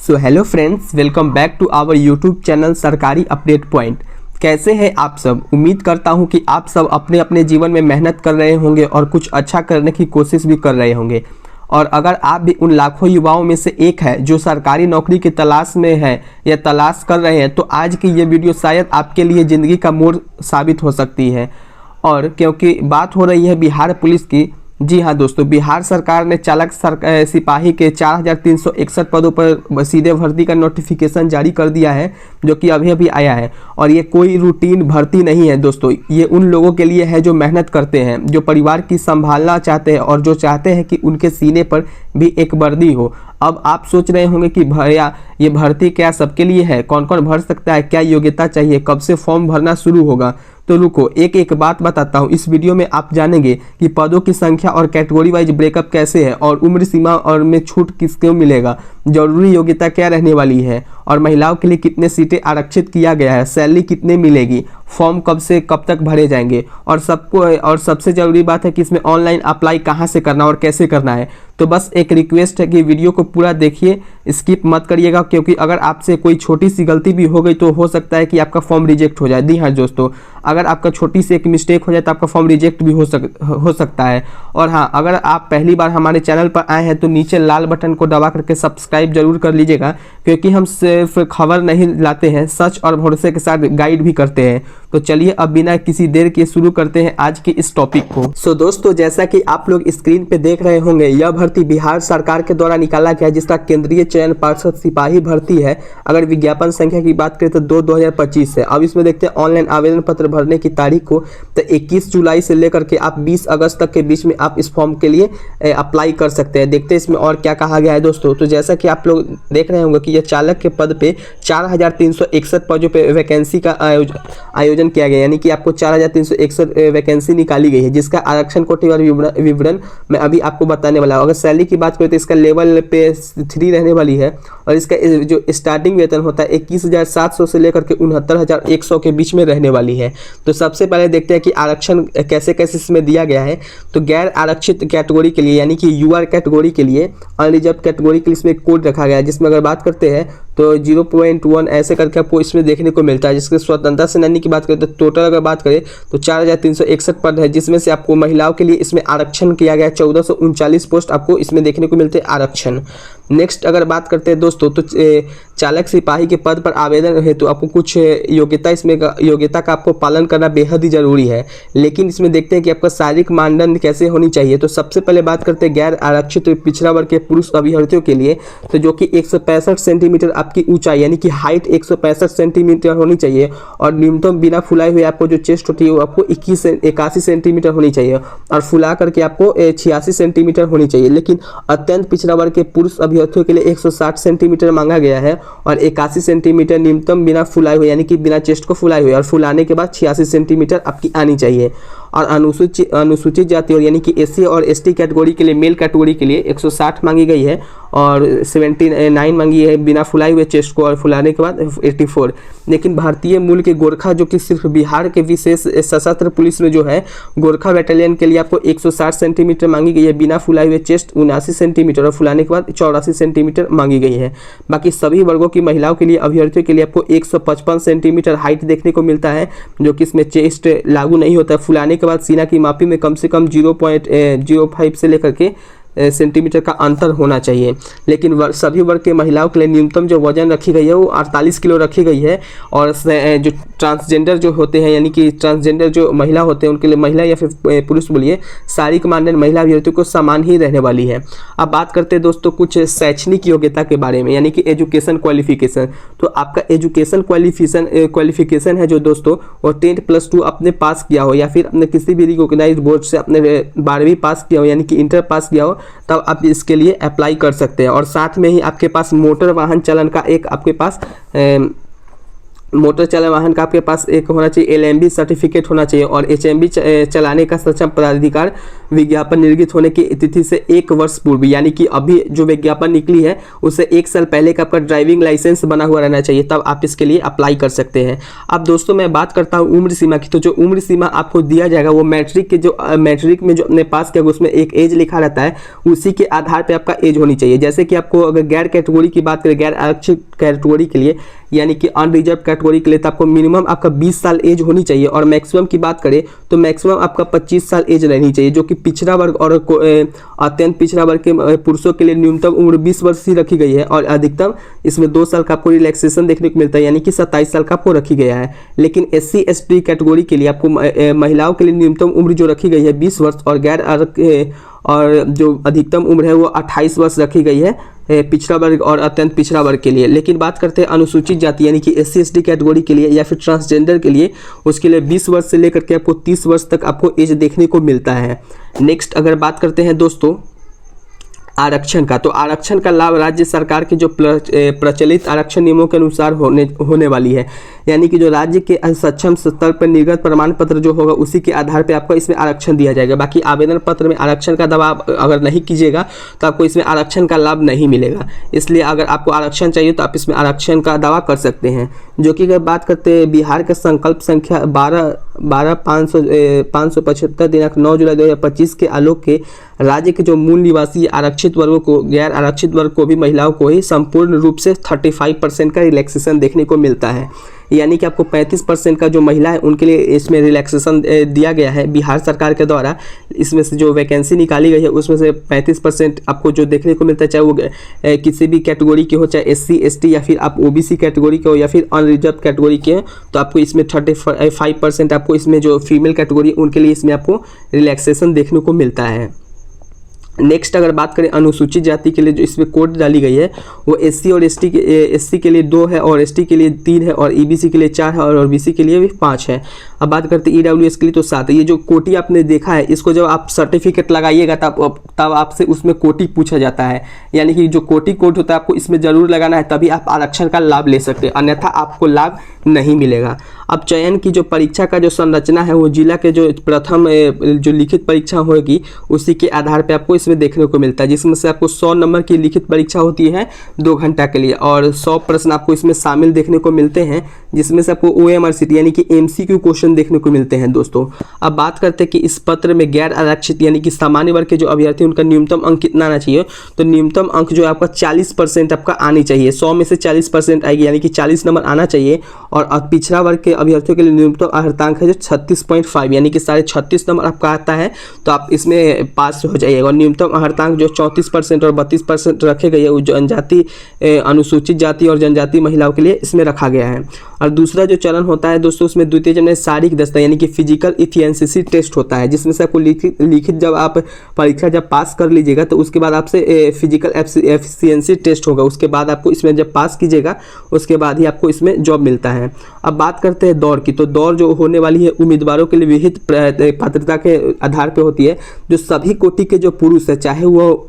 So hello friends, welcome back to our YouTube channel Sarkari update point. कैसे हैं आप सब? उम्मीद करता हूं कि आप सब अपने अपने जीवन में मेहनत कर रहे होंगे और कुछ अच्छा करने की कोशिश भी कर रहे होंगे। और अगर आप भी उन लाखों युवाओं में से एक है जो सरकारी नौकरी की तलाश में है या तलाश कर रहे हैं, तो आज की ये वीडियो शायद आपके लिए ज़िंदगी का मोड़ साबित हो सकती है। और क्योंकि बात हो रही है बिहार पुलिस की, जी हाँ दोस्तों, बिहार सरकार ने चालक सिपाही के 4361 पदों पर सीधे भर्ती का नोटिफिकेशन जारी कर दिया है, जो कि अभी अभी आया है। और ये कोई रूटीन भर्ती नहीं है दोस्तों, ये उन लोगों के लिए है जो मेहनत करते हैं, जो परिवार की संभालना चाहते हैं और जो चाहते हैं कि उनके सीने पर भी एक वर्दी हो। अब आप सोच रहे होंगे कि भैया ये भर्ती क्या सबके लिए है? कौन कौन भर सकता है? क्या योग्यता चाहिए? कब से फॉर्म भरना शुरू होगा? तो रुको, एक एक बात बताता हूँ। इस वीडियो में आप जानेंगे कि पदों की संख्या और कैटेगरी वाइज ब्रेकअप कैसे है, और उम्र सीमा और में छूट किसको मिलेगा, जरूरी योग्यता क्या रहने वाली है, और महिलाओं के लिए कितने सीटें आरक्षित किया गया है, सैलरी कितने मिलेगी, फॉर्म कब से कब तक भरे जाएंगे, और सबसे जरूरी बात है कि इसमें ऑनलाइन अप्लाई कहाँ से करना और कैसे करना है। तो बस एक रिक्वेस्ट है कि वीडियो को पूरा देखिए, स्किप मत करिएगा, क्योंकि अगर आपसे कोई छोटी सी गलती भी हो गई तो हो सकता है कि आपका फॉर्म रिजेक्ट हो जाए। जी हाँ दोस्तों, अगर आपका छोटी सी एक मिस्टेक हो जाए तो आपका फॉर्म रिजेक्ट भी हो सकता है। और हाँ, अगर आप पहली बार हमारे चैनल पर आए हैं तो नीचे लाल बटन को दबा करके सब्सक्राइब जरूर कर लीजिएगा, क्योंकि हम सिर्फ खबर नहीं लाते हैं, सच और भरोसे के साथ गाइड भी करते हैं। तो चलिए अब बिना किसी देर के शुरू करते हैं आज के इस टॉपिक को। सो दोस्तों, जैसा कि आप लोग स्क्रीन पे देख रहे होंगे, यह भर्ती बिहार सरकार के द्वारा निकाला गया है, जिसका केंद्रीय चयन पार्षद सिपाही भर्ती है। अगर विज्ञापन संख्या की बात करें तो 2025 है। अब इसमें देखते हैं ऑनलाइन आवेदन पत्र भरने की तारीख को, तो 21 जुलाई से लेकर के आप 20 अगस्त तक के बीच में आप इस फॉर्म के लिए अप्लाई कर सकते हैं। देखते हैं इसमें और क्या कहा गया है दोस्तों। तो जैसा कि आप लोग देख रहे होंगे कि यह चालक के पद पे 4361 पदों पे वैकेंसी का आयोजन किया गया, यानी कि आपको 4361 वैकेंसी निकाली गई है, जिसका आरक्षण कोटि और विवरण मैं अभी आपको बताने वाला हूँ। अगर सैलरी की बात करें तो इसका लेवल पे 3 रहने वाली है, और इसका जो स्टार्टिंग वेतन होता है 21,700 से लेकर के 69,100 के बीच में रहने वाली है। तो सबसे पहले देखते हैं कि आरक्षण कैसे कैसे इसमें दिया गया है। तो गैर आरक्षित कैटेगरी के लिए, यानी कि यूआर कैटेगरी के लिए, अनरिजर्व कैटेगरी के लिए इसमें कोड रखा गया है, जिसमें अगर बात करते हैं तो 0.1 ऐसे करके आपको इसमें देखने को मिलता है। जिसके स्वतंत्रता सेनानी की बात करें तो टोटल अगर बात करें तो 4361 पद है, जिसमें से आपको महिलाओं के लिए इसमें आरक्षण किया गया है। 1439 पोस्ट आपको इसमें देखने को मिलते हैं आरक्षण। नेक्स्ट अगर बात करते हैं दोस्तों, तो चालक सिपाही के पद पर आवेदन है तो आपको कुछ योग्यता का आपको पालन करना बेहद ही जरूरी है। लेकिन इसमें देखते हैं कि आपका शारीरिक मानदंड कैसे होनी चाहिए। तो सबसे पहले बात करते हैं गैर आरक्षित पिछड़ा वर्ग के पुरुष अभ्यर्थियों के लिए, तो जो कि 165 सेंटीमीटर आपकी ऊंचाई, यानी कि हाइट 165 सेंटीमीटर होनी चाहिए, और न्यूनतम बिना फुलाए हुए आपको जो चेस्ट होती है वो आपको 81 सेंटीमीटर होनी चाहिए, और फुला करके आपको 86 सेंटीमीटर होनी चाहिए। लेकिन अत्यंत पिछड़ा वर्ग के पुरुष अभ्यर्थियों के लिए 160 सेंटीमीटर मांगा गया है, और 81 सेंटीमीटर न्यूनतम बिना फुलाए हुए, यानी कि बिना चेस्ट को फुलाए हुए, और फुलाने के बाद 86 सेंटीमीटर आपकी आनी चाहिए। और अनुसूचित जाति और यानी कि एससी और एसटी कैटेगरी के लिए, मेल कैटेगरी के लिए 160 मांगी गई है, और 79 मांगी है बिना फुलाए हुए चेस्ट को, और फुलाने के बाद 84। लेकिन भारतीय मूल के गोरखा, जो कि सिर्फ बिहार के विशेष सशस्त्र पुलिस में जो है गोरखा बैटालियन के लिए आपको 160 सेंटीमीटर मांगी गई है बिना फुलाए हुए चेस्ट, 79 सेंटीमीटर, और फुलाने के बाद 84 सेंटीमीटर मांगी गई है। बाकी सभी वर्गों की महिलाओं के लिए, अभ्यर्थियों के लिए आपको 155 सेंटीमीटर हाइट देखने को मिलता है, जो कि इसमें चेस्ट लागू नहीं होता है। फुलाने के बाद सीना की मापी में कम से कम 0.05 से लेकर के सेंटीमीटर का अंतर होना चाहिए। लेकिन सभी वर्ग के महिलाओं के लिए न्यूनतम जो वजन रखी गई है वो 48 किलो रखी गई है। और जो ट्रांसजेंडर जो होते हैं, यानी कि ट्रांसजेंडर जो महिला होते हैं, उनके लिए, महिला या फिर पुरुष बोलिए, शारीरिक मानदंड महिला अभ्यर्थियों को समान ही रहने वाली है। अब बात करते हैं दोस्तों कुछ शैक्षणिक योग्यता के बारे में, यानी कि एजुकेशन क्वालिफिकेशन। तो आपका एजुकेशन क्वालिफिकेशन है जो दोस्तों, वो 10+2 आपने पास किया हो, या फिर अपने किसी भी रिकॉग्नाइज्ड बोर्ड से अपने 12वीं पास किया हो, यानी कि इंटर पास किया हो, तब आप इसके लिए अप्लाई कर सकते हैं। और साथ में ही आपके पास मोटर वाहन चलन का एक आपके पास मोटर चालित वाहन का आपके पास एक होना चाहिए LMB सर्टिफिकेट होना चाहिए और HMB चलाने का सक्षम पदाधिकार विज्ञापन निर्गत होने की तिथि से 1 वर्ष पूर्व, यानी कि अभी जो विज्ञापन निकली है उससे 1 साल पहले का आपका ड्राइविंग लाइसेंस बना हुआ रहना चाहिए, तब आप इसके लिए अप्लाई कर सकते हैं। अब दोस्तों मैं बात करता हूँ उम्र सीमा की, तो जो उम्र सीमा आपको दिया जाएगा वो मैट्रिक में जो अपने पास किया उसमें एक एज लिखा रहता है, उसी के आधार पर आपका एज होनी चाहिए। जैसे कि आपको अगर गैर कैटेगरी की बात करें, गैर आरक्षित कैटेगरी के लिए यानी कि अनरिजर्व कैटेगरी के लिए, तो आपको मिनिमम आपका 20 साल एज होनी चाहिए और मैक्सिमम की बात करें तो मैक्सिमम आपका 25 साल एज रहनी चाहिए, जो कि पिछड़ा वर्ग और अत्यंत पिछड़ा वर्ग के पुरुषों के लिए न्यूनतम उम्र 20 वर्ष ही रखी गई है और अधिकतम इसमें 2 साल का आपको रिलैक्सेशन देखने को मिलता है, यानी कि 27 साल का आपको रखी गया है। लेकिन SC ST कैटेगरी के लिए आपको महिलाओं के लिए न्यूनतम उम्र जो रखी गई है 20 वर्ष और जो अधिकतम उम्र है वो 28 वर्ष रखी गई है पिछड़ा वर्ग और अत्यंत पिछड़ा वर्ग के लिए। लेकिन बात करते हैं अनुसूचित जाति यानी कि SC ST कैटेगरी के लिए या फिर ट्रांसजेंडर के लिए, उसके लिए 20 वर्ष से लेकर के आपको 30 वर्ष तक आपको एज देखने को मिलता है। नेक्स्ट अगर बात करते हैं दोस्तों आरक्षण का, तो आरक्षण का लाभ राज्य सरकार के जो प्रचलित आरक्षण नियमों के अनुसार होने वाली है, यानी कि जो राज्य के सक्षम स्तर पर निर्गत प्रमाण पत्र जो होगा उसी के आधार पर आपको इसमें आरक्षण दिया जाएगा। बाकी आवेदन पत्र में आरक्षण का दावा अगर नहीं कीजिएगा तो आपको इसमें आरक्षण का लाभ नहीं मिलेगा। इसलिए अगर आपको आरक्षण चाहिए तो आप इसमें आरक्षण का दावा कर सकते हैं। जो कि अगर बात करते हैं बिहार का संकल्प संख्या 575 दिनांक 9 जुलाई 2025 के आलोक के राज्य के जो मूल निवासी आरक्षित वर्गों को, गैर आरक्षित वर्ग को भी, महिलाओं को ही संपूर्ण रूप से 35% का रिलैक्सेशन देखने को मिलता है, यानी कि आपको 35% का जो महिला है उनके लिए इसमें रिलैक्सेशन दिया गया है बिहार सरकार के द्वारा। इसमें से जो वैकेंसी निकाली गई है उसमें से 35% आपको जो देखने को मिलता है, चाहे वो किसी भी कैटेगरी के हो, चाहे SC ST या फिर आप OBC कैटेगरी के हो या फिर अनरिजर्व कैटेगरी के हैं, तो आपको इसमें 35% आपको इसमें जो फीमेल कैटेगरी उनके लिए इसमें आपको रिलैक्सेशन देखने को मिलता है। नेक्स्ट अगर बात करें अनुसूचित जाति के लिए जो इसमें कोड डाली गई है वो SC और SC के लिए 2 है और ST के लिए 3 है और EBC के लिए 4 है और BC के लिए भी 5 है। अब बात करते हैं EWS के लिए तो 7 है। ये जो कोटि आपने देखा है इसको जब आप सर्टिफिकेट लगाइएगा तब आपसे उसमें कोटि पूछा जाता है, यानी कि जो कोटि कोड होता है आपको इसमें जरूर लगाना है, तभी आप आरक्षण का लाभ ले सकते हैं, अन्यथा आपको लाभ नहीं मिलेगा। अब चयन की जो परीक्षा का जो संरचना है वो जिला के जो प्रथम जो लिखित परीक्षा होगी उसी के आधार पर आपको इसमें देखने को मिलता है, जिसमें से आपको 100 नंबर की लिखित परीक्षा होती है 2 घंटा के लिए और 100 प्रश्न आपको इसमें शामिल देखने को मिलते हैं, जिसमें से आपको OMR यानी कि MCQ क्वेश्चन देखने को मिलते हैं दोस्तों। अब बात करते हैं कि इस पत्र में गैर आरक्षित यानी कि सामान्य वर्ग के जो अभ्यर्थी उनका न्यूनतम अंक कितना आना चाहिए, तो न्यूनतम अंक जो है आपका 40% आपका आनी चाहिए, 100 में से 40% आएगी, यानी कि 40 नंबर आना चाहिए। और पिछड़ा वर्ग के अभ्यर्थियों के लिए न्यूनतम अर्हतांक है जो 36.5 यानी कि 36.5 नंबर आपका आता है, तो आप इसमें पास हो जाइएगा। और न्यूनतम अर्हतांक जो 34% और 32% रखे गए हैं जनजाति, अनुसूचित जाति और जनजाति महिलाओं के लिए इसमें रखा गया है। और दूसरा जो चरण होता है दोस्तों उसमें द्वितीय चरण में शारीरिक दक्षता यानी कि फिजिकल इफिशिएंसी टेस्ट होता है, जिसमें से आपको लिखित जब आप परीक्षा जब पास कर लीजिएगा तो उसके बाद आपसे फिजिकल एफिशिएंसी टेस्ट होगा, उसके बाद आपको इसमें जब पास कीजिएगा उसके बाद ही आपको इसमें जॉब मिलता है। अब बात करते हैं दौड़ की, तो दौड़ जो होने वाली है उम्मीदवारों के लिए विहित पात्रता के आधार पर होती है। जो सभी कोटि के जो पुरुष है, चाहे वो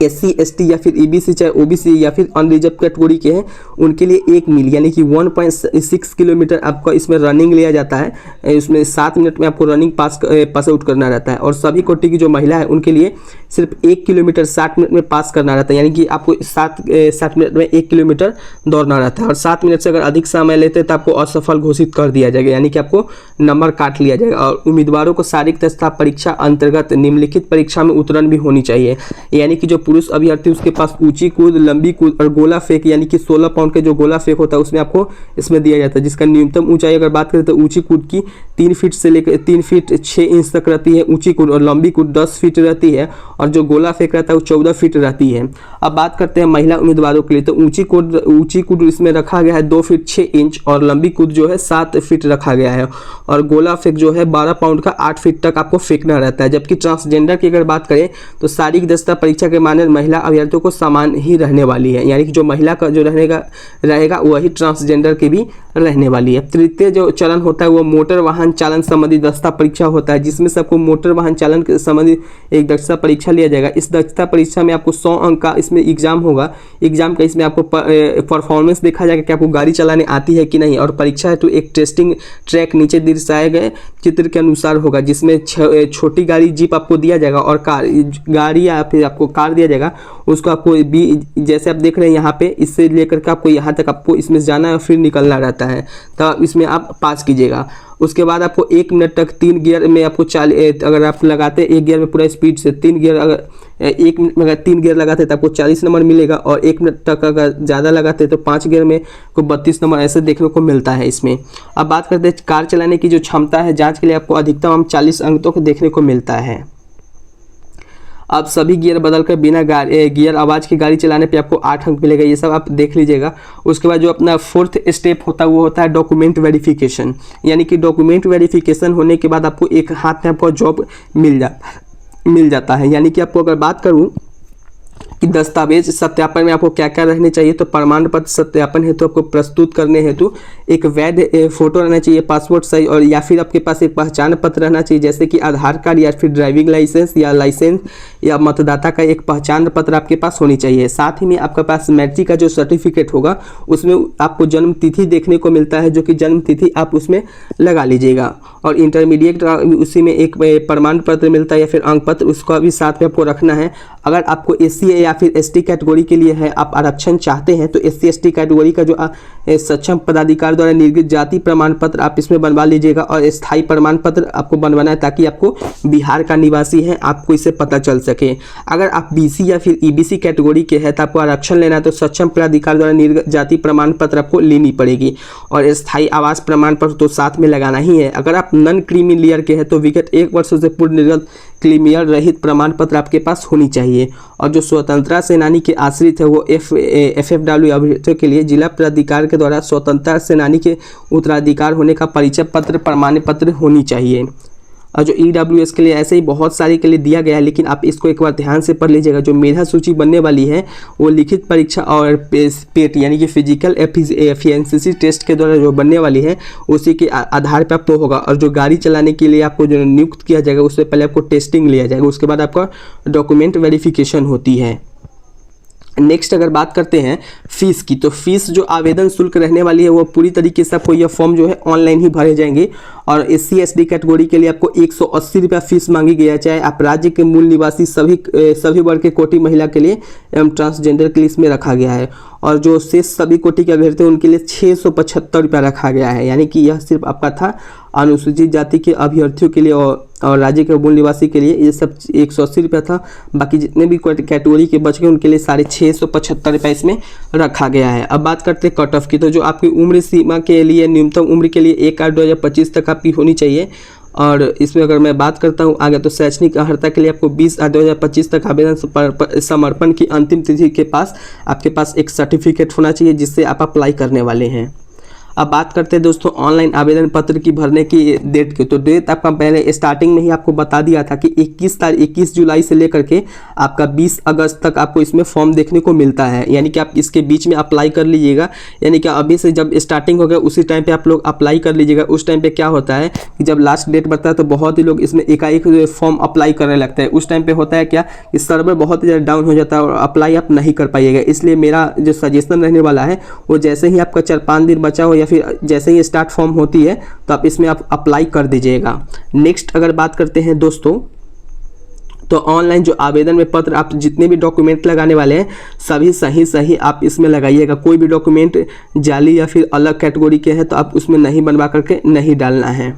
SC ST या फिर EBC चाहे OBC या फिर अनरिजर्व कैटेगरी के हैं, उनके लिए 1 मील यानी कि 1.6 किलोमीटर आपका इसमें रनिंग लिया जाता है। इसमें 7 मिनट में आपको रनिंग पास आउट करना रहता है। और सभी कोटि की जो महिला है उनके लिए सिर्फ 1 किलोमीटर 60 मिनट में पास करना रहता है, यानी कि आपको 7 मिनट में 1 किलोमीटर दौड़ना रहता है। और 7 मिनट से अगर अधिक समय लेते हैं तो आपको असफल घोषित कर दिया जाएगा, यानी कि आपको नंबर काट लिया जाएगा। और उम्मीदवारों को शारीरिक दक्षता परीक्षा अंतर्गत निम्नलिखित परीक्षा में उतरण भी होनी चाहिए, यानी कि जो पुरुष अभ्यर्थी उसके पास ऊंची कूद, लंबी कूद और गोला फेंक यानी कि 16 पाउंड के जो गोला फेंक होता है उसमें आपको इसमें दिया जाता है, जिसका न्यूनतम ऊंचाई अगर बात करें तो ऊंची कूद की 3 फीट से लेकर 3 फीट 6 इंच तक रहती है ऊंची कूद, और लंबी कूद 10 फीट रहती है, और जो गोला फेंक रहता है वो 14 फीट रहती है। अब बात करते हैं महिला उम्मीदवारों के लिए, तो ऊंची कूद इसमें रखा गया है 2 फीट 6 इंच और लंबी कूद जो है 7 फीट रखा गया है, और गोला फेंक जो है 12 पाउंड का 8 फीट तक आपको फेंकना रहता है। जबकि ट्रांसजेंडर की अगर बात करें तो शारीरिक दक्षता परीक्षा के मानने अन्य महिला अभ्यर्थियों को समान ही रहने वाली है, यानी कि जो महिला का जो रहेगा वही ट्रांसजेंडर की भी रहने वाली है। तृतीय जो चरण होता है वो मोटर वाहन चालन संबंधी दक्षता परीक्षा होता है, जिसमें सबको मोटर वाहन चालन के संबंधी एक दक्षता परीक्षा लिया जाएगा। इस दक्षता परीक्षा में आपको 100 अंक का इसमें एग्जाम होगा। एग्जाम का इसमें आपको परफॉर्मेंस देखा जाएगा कि आपको गाड़ी चलाने आती है कि नहीं, और परीक्षा है तो एक टेस्टिंग ट्रैक नीचे दर्शाए गए चित्र के अनुसार होगा, जिसमें छोटी गाड़ी जीप आपको दिया जाएगा और कार गाड़ी या फिर आपको कार दिया जाएगा। उसको आपको भी जैसे आप देख रहे हैं यहाँ पे, इससे लेकर के आपको यहाँ तक आपको इसमें जाना है फिर निकलना रहता है, तब इसमें आप पास कीजिएगा। उसके बाद आपको 1 मिनट तक 3 गियर में आपको अगर आप लगाते हैं 1 गियर में पूरा स्पीड से 3 गियर, अगर 1 मिनट में अगर 3 गियर लगाते हैं तो आपको 40 नंबर मिलेगा, और 1 मिनट तक अगर ज़्यादा लगाते हैं तो 5 गियर में को 32 नंबर ऐसे देखने को मिलता है इसमें। अब बात करते हैं कार चलाने की जो क्षमता है, जाँच के लिए आपको अधिकतम 40 अंकों को देखने को मिलता है। आप सभी गियर बदलकर बिना गियर आवाज़ की गाड़ी चलाने पे आपको 8 अंक मिलेगा, ये सब आप देख लीजिएगा। उसके बाद जो अपना 4th स्टेप होता है वो होता है डॉक्यूमेंट वेरिफिकेशन, यानी कि डॉक्यूमेंट वेरिफिकेशन होने के बाद आपको एक हाथ में आपको जॉब मिल जाता है। यानी कि आपको अगर बात करूँ कि दस्तावेज सत्यापन में आपको क्या क्या रहने चाहिए, तो प्रमाण पत्र सत्यापन हेतु आपको प्रस्तुत करने हेतु एक वैध फोटो रहना चाहिए पासपोर्ट साइज, और या फिर आपके पास एक पहचान पत्र रहना चाहिए, जैसे कि आधार कार्ड या फिर ड्राइविंग लाइसेंस या मतदाता का एक पहचान पत्र आपके पास होनी चाहिए। साथ ही में आपके पास मैट्रिक का जो सर्टिफिकेट होगा उसमें आपको जन्म तिथि देखने को मिलता है, जो कि जन्म तिथि आप उसमें लगा लीजिएगा। और इंटरमीडिएट उसी में एक प्रमाण पत्र मिलता है या फिर अंक पत्र, उसका भी साथ में आपको रखना है। अगर आपको SC या फिर ST कैटेगरी के लिए है, आप आरक्षण चाहते हैं, तो SC ST कैटेगरी का जो सक्षम पदाधिकारी द्वारा निर्गत जाति प्रमाण पत्र आप इसमें बनवा लीजिएगा, और स्थायी प्रमाण पत्र आपको बनवाना है ताकि आपको बिहार का निवासी है आपको इससे पता चल सके। अगर आप BC या फिर EBC कैटेगरी के हैं तो आपको आरक्षण लेना है, तो सक्षम पदाधिकारी द्वारा निर्गत जाति प्रमाण पत्र आपको लेनी पड़ेगी, और स्थायी आवास प्रमाण पत्र तो साथ में लगाना ही है। अगर आप नॉन क्रीमी लेयर के हैं तो विगत 1 वर्ष से पूर्व निर्गत क्रीमियर रहित प्रमाण पत्र आपके पास होनी चाहिए। और जो स्वतंत्रता सेनानी के आश्रित है वो FFW अभ्यर्थियों के लिए जिला प्राधिकार के द्वारा स्वतंत्रता सेनानी के उत्तराधिकार होने का परिचय पत्र प्रमाण पत्र होनी चाहिए। और जो EWS के लिए ऐसे ही बहुत सारे के लिए दिया गया है, लेकिन आप इसको एक बार ध्यान से पढ़ लीजिएगा। जो मेधा सूची बनने वाली है वो लिखित परीक्षा और पेट यानी कि फिजिकल एफिशिएंसी टेस्ट के द्वारा जो बनने वाली है उसी के आधार पर आपको होगा। और जो गाड़ी चलाने के लिए आपको जो नियुक्त किया जाएगा उससे पहले आपको टेस्टिंग लिया जाएगा, उसके बाद आपका डॉक्यूमेंट वेरिफिकेशन होती है। नेक्स्ट अगर बात करते हैं फीस की, तो फीस जो आवेदन शुल्क रहने वाली है वो पूरी तरीके से आपको यह फॉर्म जो है ऑनलाइन ही भरे जाएंगे। और SC ST कैटेगरी के लिए आपको 180 रुपया फीस मांगी गई है, चाहे आप राज्य के मूल निवासी सभी वर्ग के कोटि महिला के लिए एवं ट्रांसजेंडर के लिए इसमें रखा गया है। और जो शेष सभी कोटि के अभ्यर्थी उनके लिए 675 रुपया रखा गया है, यानी कि यह सिर्फ आपका था अनुसूचित जाति के अभ्यर्थियों के लिए और राज्य के मूल निवासी के लिए ये सब 180 रुपया था। बाकी जितने भी कैटेगरी के बच गए उनके लिए 675 रुपया इसमें रखा गया है। अब बात करते हैं कट ऑफ की, तो जो आपकी उम्र सीमा के लिए न्यूनतम उम्र के लिए 1/8/2025 तक आपकी होनी चाहिए। और इसमें अगर मैं बात करता हूँ आगे, तो शैक्षणिक अर्हता के लिए आपको 20/8/2025 तक आवेदन समर्पण की अंतिम तिथि के पास आपके पास एक सर्टिफिकेट होना चाहिए जिससे आप अप्लाई करने वाले हैं। अब बात करते हैं दोस्तों ऑनलाइन आवेदन पत्र की भरने की डेट की, तो डेट आपका पहले स्टार्टिंग में ही आपको बता दिया था कि 21 जुलाई से लेकर के आपका 20 अगस्त तक आपको इसमें फॉर्म देखने को मिलता है, यानी कि आप इसके बीच में अप्लाई कर लीजिएगा। यानी कि अभी से जब स्टार्टिंग हो गया उसी टाइम पे आप लोग अप्लाई कर लीजिएगा। उस टाइम पे क्या होता है कि जब लास्ट डेट बढ़ता है तो बहुत ही लोग इसमें एकाएक फॉर्म अप्लाई करने लगते हैं। उस टाइम पे होता है क्या कि सर्वर बहुत ही ज़्यादा डाउन हो जाता है और अप्लाई आप नहीं कर पाइएगा। इसलिए मेरा जो सजेशन रहने वाला है वो जैसे ही आपका 4-5 दिन बचा हो या फिर जैसे ही स्टार्ट फॉर्म होती है तो आप इसमें आप अप्लाई कर दीजिएगा। नेक्स्ट अगर बात करते हैं दोस्तों, तो ऑनलाइन जो आवेदन में पत्र आप जितने भी डॉक्यूमेंट लगाने वाले हैं सभी सही आप इसमें लगाइएगा। कोई भी डॉक्यूमेंट जाली या फिर अलग कैटेगरी के हैं तो आप उसमें नहीं बनवा करके नहीं डालना है।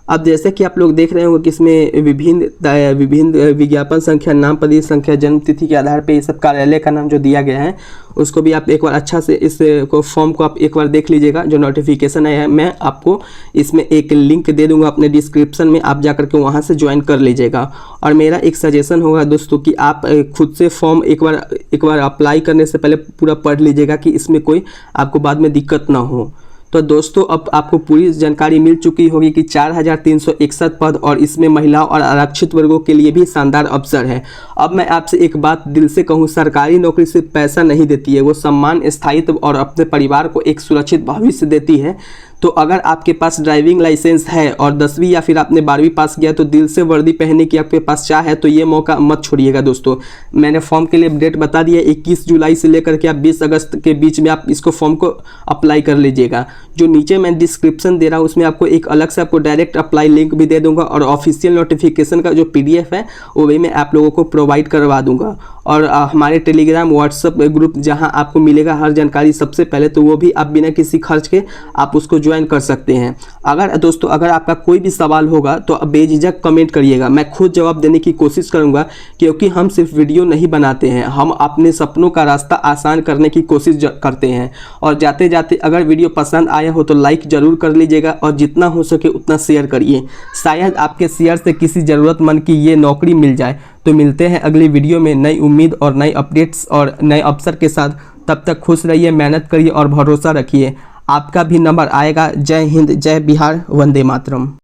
अब जैसे कि आप लोग देख रहे होंगे कि इसमें विभिन्न विज्ञापन संख्या, नाम पदी संख्या, जन्म तिथि के आधार पे ये सब कार्यालय का नाम जो दिया गया है उसको भी आप एक बार अच्छा से इस फॉर्म को आप एक बार देख लीजिएगा। जो नोटिफिकेशन है मैं आपको इसमें एक लिंक दे दूंगा अपने डिस्क्रिप्शन में, आप जाकर के वहाँ से ज्वाइन कर लीजिएगा। और मेरा एक सजेशन होगा दोस्तों कि आप खुद से फॉर्म एक बार अप्लाई करने से पहले पूरा पढ़ लीजिएगा कि इसमें कोई आपको बाद में दिक्कत ना हो, तो दोस्तों अब आपको पूरी जानकारी मिल चुकी होगी कि 4361 पद और इसमें महिलाओं और आरक्षित वर्गों के लिए भी शानदार अवसर है। अब मैं आपसे एक बात दिल से कहूँ, सरकारी नौकरी सिर्फ पैसा नहीं देती है, वो सम्मान, स्थायित्व और अपने परिवार को एक सुरक्षित भविष्य देती है। तो अगर आपके पास ड्राइविंग लाइसेंस है और 10वीं या फिर आपने 12वीं पास किया तो दिल से वर्दी पहनने की आपके पास चाह है तो ये मौका मत छोड़िएगा दोस्तों। मैंने फॉर्म के लिए डेट बता दिया, 21 जुलाई से लेकर के आप 20 अगस्त के बीच में आप इसको फॉर्म को अप्लाई कर लीजिएगा। जो नीचे मैं डिस्क्रिप्शन दे रहा हूँ उसमें आपको एक अलग से आपको डायरेक्ट अप्लाई लिंक भी दे दूंगा और ऑफिशियल नोटिफिकेशन का जो PDF है वो भी मैं आप लोगों को प्रोवाइड करवा दूंगा। और हमारे टेलीग्राम व्हाट्सएप ग्रुप जहां आपको मिलेगा हर जानकारी सबसे पहले, तो वो भी आप बिना किसी खर्च के आप उसको ज्वाइन कर सकते हैं। अगर दोस्तों अगर आपका कोई भी सवाल होगा तो बेझिझक कमेंट करिएगा, मैं खुद जवाब देने की कोशिश करूंगा, क्योंकि हम सिर्फ वीडियो नहीं बनाते हैं, हम अपने सपनों का रास्ता आसान करने की कोशिश करते हैं। और जाते जाते अगर वीडियो पसंद आया हो तो लाइक ज़रूर कर लीजिएगा और जितना हो सके उतना शेयर करिए, शायद आपके शेयर से किसी ज़रूरतमंद की ये नौकरी मिल जाए। तो मिलते हैं अगली वीडियो में नई उम्मीद और नई अपडेट्स और नए अवसर के साथ। तब तक खुश रहिए, मेहनत करिए और भरोसा रखिए, आपका भी नंबर आएगा। जय हिंद, जय बिहार, वंदे मातरम।